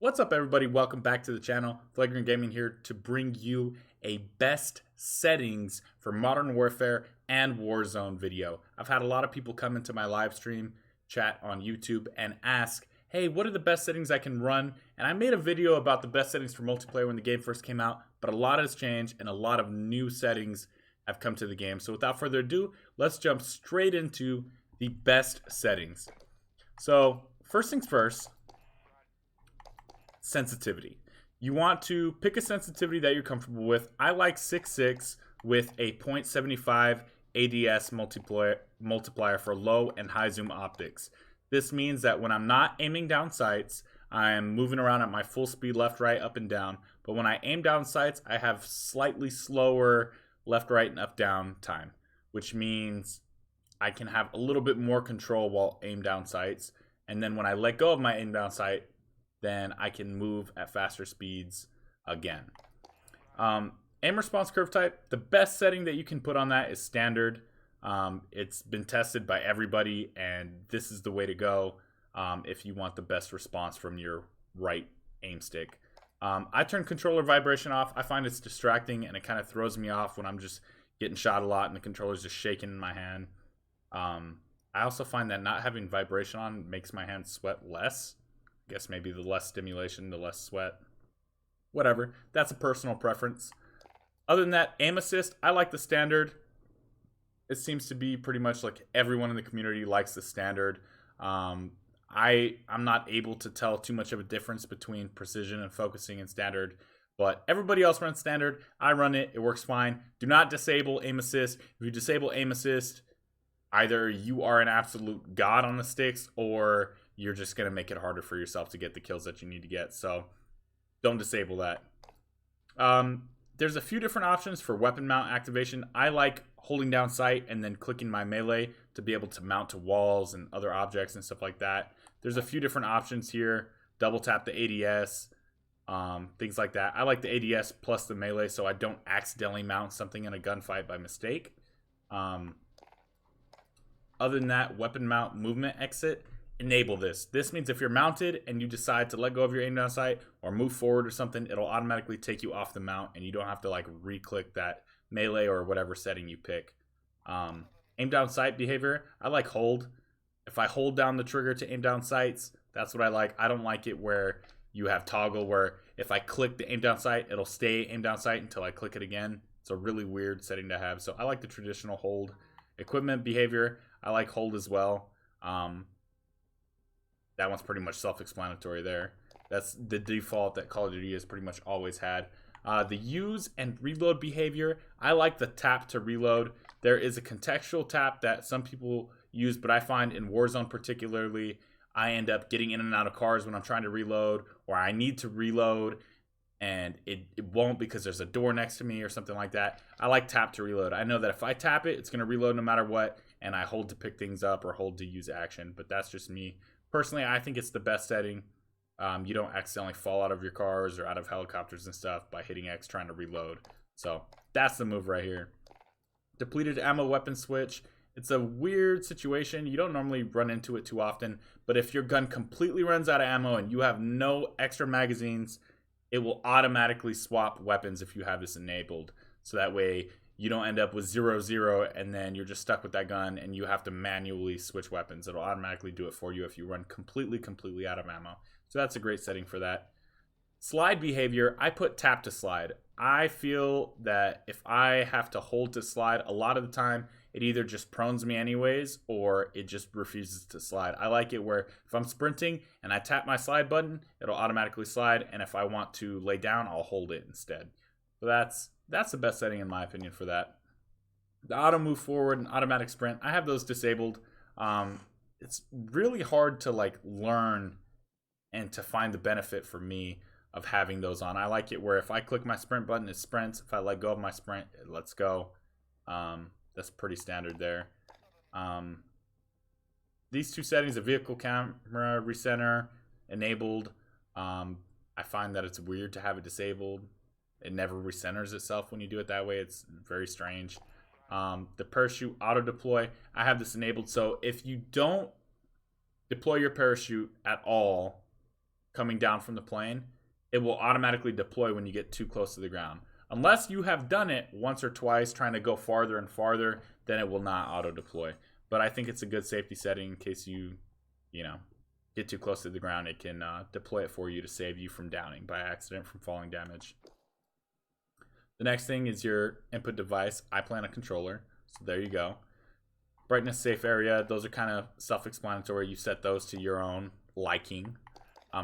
What's up, everybody? Welcome back to the channel. Flagrant Gaming here to bring you a best settings for Modern Warfare and Warzone video. I've had a lot of people come into my live stream chat on YouTube and ask, hey, what are the best settings I can run? And I made a video about the best settings for multiplayer when the game first came out, but a lot has changed and a lot of new settings have come to the game. So without further ado, let's jump straight into the best settings. So first things first, sensitivity. You want to pick a sensitivity that you're comfortable with. I like 6.6 with a 0.75 ADS multiplier for low and high zoom optics. This means that when I'm not aiming down sights, I'm moving around at my full speed left, right, up, and down. But when I aim down sights, I have slightly slower left, right, and up, down time, which means I can have a little bit more control while aim down sights. And then when I let go of my aim down sight, then I can move at faster speeds again. Aim response curve type, the best setting that you can put on that is standard. It's been tested by everybody, and this is the way to go if you want the best response from your right aim stick. I turn controller vibration off. I find it's distracting, and it kind of throws me off when I'm just getting shot a lot and the controller's just shaking in my hand. I also find that not having vibration on makes my hand sweat less. I guess maybe the less stimulation, the less sweat. Whatever. That's a personal preference. Other than that, aim assist, I like the standard. It seems to be pretty much like everyone in the community likes the standard. I'm not able to tell too much of a difference between precision and focusing and standard, but everybody else runs standard. I run it. It works fine. Do not disable aim assist. If you disable aim assist, either you are an absolute god on the sticks or you're just going to make it harder for yourself to get the kills that you need to get. So don't disable that. There's a few different options for weapon mount activation. I like holding down sight and then clicking my melee to be able to mount to walls and other objects and stuff like that. There's a few different options here. Double tap the ADS, things like that. I like the ADS plus the melee so I don't accidentally mount something in a gunfight by mistake. Other than that, weapon mount movement exit. Enable this. This means if you're mounted and you decide to let go of your aim down sight or move forward or something, it'll automatically take you off the mount and you don't have to like re-click that melee or whatever setting you pick. Aim down sight behavior, I like hold. If I hold down the trigger to aim down sights, that's what I like. I don't like it where you have toggle where if I click the aim down sight, it'll stay aim down sight until I click it again. It's a really weird setting to have. So I like the traditional hold. Equipment behavior, I like hold as well. That one's pretty much self-explanatory there. That's the default that Call of Duty has pretty much always had. The use and reload behavior, I like the tap to reload. There is a contextual tap that some people use, but I find in Warzone particularly, I end up getting in and out of cars when I'm trying to reload, or I need to reload, and it won't because there's a door next to me or something like that. I like tap to reload. I know that if I tap it, it's going to reload no matter what, and I hold to pick things up or hold to use action, but that's just me. Personally, I think it's the best setting. You don't accidentally fall out of your cars or out of helicopters and stuff by hitting X trying to reload. So that's the move right here. Depleted ammo weapon switch. It's a weird situation. You don't normally run into it too often, but if your gun completely runs out of ammo and you have no extra magazines, it will automatically swap weapons if you have this enabled. So that way you don't end up with 0-0 and then you're just stuck with that gun and you have to manually switch weapons. It'll automatically do it for you if you run completely out of ammo. So that's a great setting for that. Slide behavior, I put tap to slide. I feel that if I have to hold to slide, a lot of the time it either just prones me anyways or it just refuses to slide. I like it where if I'm sprinting and I tap my slide button, it'll automatically slide, and if I want to lay down, I'll hold it instead. So that's the best setting in my opinion for that. The auto move forward and automatic sprint, I have those disabled. It's really hard to like learn and to find the benefit for me of having those on. I like it where if I click my sprint button, it sprints. If I let go of my sprint, it lets go. That's pretty standard there. These two settings, the vehicle camera recenter enabled, I find that it's weird to have it disabled. It never recenters itself when you do it that way. It's very strange. The parachute auto deploy, I have this enabled. So if you don't deploy your parachute at all, coming down from the plane, it will automatically deploy when you get too close to the ground. Unless you have done it once or twice trying to go farther and farther, then it will not auto deploy. But I think it's a good safety setting in case you get too close to the ground. It can deploy it for you to save you from downing by accident from falling damage. The next thing is your input device. I plan a controller, so there you go. Brightness, safe area, those are kind of self-explanatory. You set those to your own liking.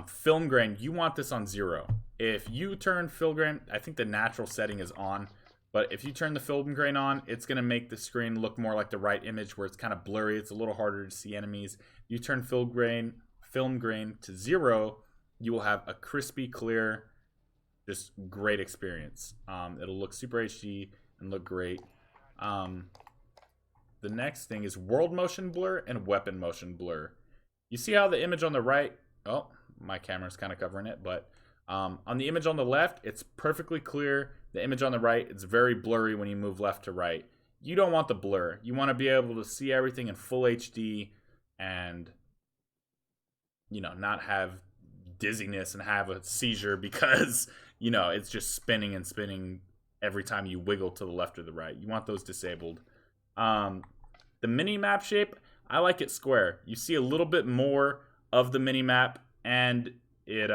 Film grain, you want this on 0. If you turn film grain, I think the natural setting is on, but if you turn the film grain on, it's going to make the screen look more like the right image where it's kind of blurry. It's a little harder to see enemies. You turn film grain to 0, you will have a crispy, clear, just great experience. It'll look super HD and look great. The next thing is world motion blur and weapon motion blur. You see how the image on the right, oh, my camera's kind of covering it, but on the image on the left, it's perfectly clear. The image on the right, it's very blurry when you move left to right. You don't want the blur. You want to be able to see everything in full HD and, not have dizziness and have a seizure because, it's just spinning and spinning every time you wiggle to the left or the right. You want those disabled. The minimap shape, I like it square. You see a little bit more of the minimap and it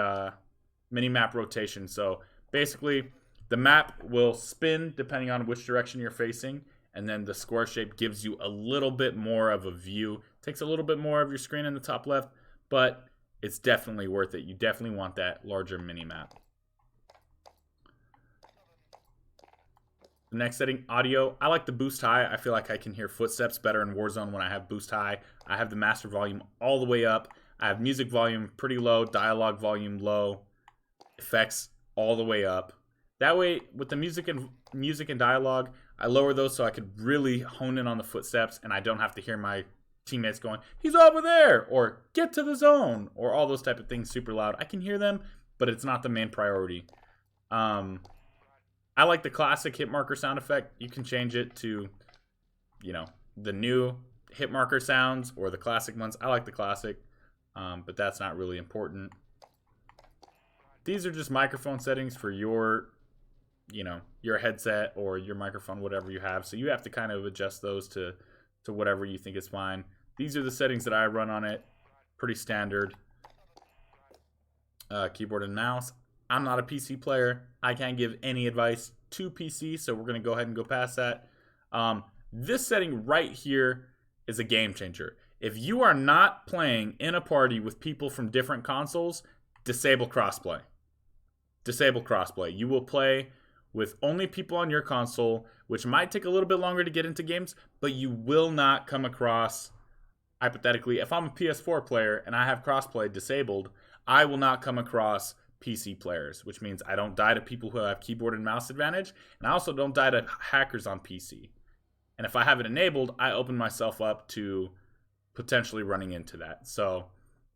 minimap rotation. So basically the map will spin depending on which direction you're facing, and then the square shape gives you a little bit more of a view. Takes a little bit more of your screen in the top left, but it's definitely worth it. You definitely want that larger minimap. The next setting, audio. I like the boost high. I feel like I can hear footsteps better in Warzone when I have boost high. I have the master volume all the way up. I have music volume pretty low, dialogue volume low, effects all the way up. That way, with the music and dialogue, I lower those so I could really hone in on the footsteps and I don't have to hear my teammates going, "He's over there," or "Get to the zone," or all those type of things super loud. I can hear them, but it's not the main priority. I like the classic hit marker sound effect. You can change it to, the new hit marker sounds or the classic ones. I like the classic, but that's not really important. These are just microphone settings for your, your headset or your microphone, whatever you have. So you have to kind of adjust those to whatever you think is fine. These are the settings that I run on it. Pretty standard. Keyboard and mouse. I'm not a PC player. I can't give any advice to PC, so we're going to go ahead and go past that. This setting right here is a game changer. If you are not playing in a party with people from different consoles, disable crossplay. Disable crossplay. You will play with only people on your console, which might take a little bit longer to get into games, but you will not come across, hypothetically, if I'm a PS4 player and I have crossplay disabled, I will not come across PC players, which means I don't die to people who have keyboard and mouse advantage, and I also don't die to hackers on PC. And if I have it enabled, I open myself up to potentially running into that. So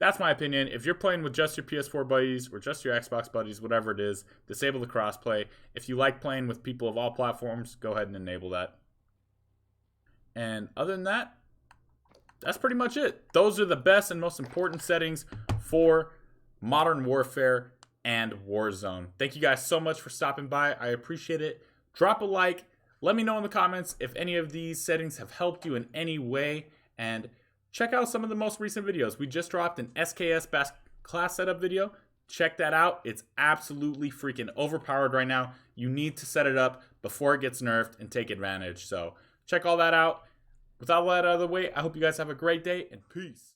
that's my opinion. If you're playing with just your PS4 buddies or just your Xbox buddies, whatever it is, disable the crossplay. If you like playing with people of all platforms, go ahead and enable that. And other than that, that's pretty much it. Those are the best and most important settings for Modern Warfare and Warzone. Thank you guys so much for stopping by. I appreciate it. Drop a like. Let me know in the comments if any of these settings have helped you in any way. And check out some of the most recent videos. We just dropped an SKS class setup video. Check that out. It's absolutely freaking overpowered right now. You need to set it up before it gets nerfed and take advantage. So check all that out. With all that out of the way, I hope you guys have a great day and peace.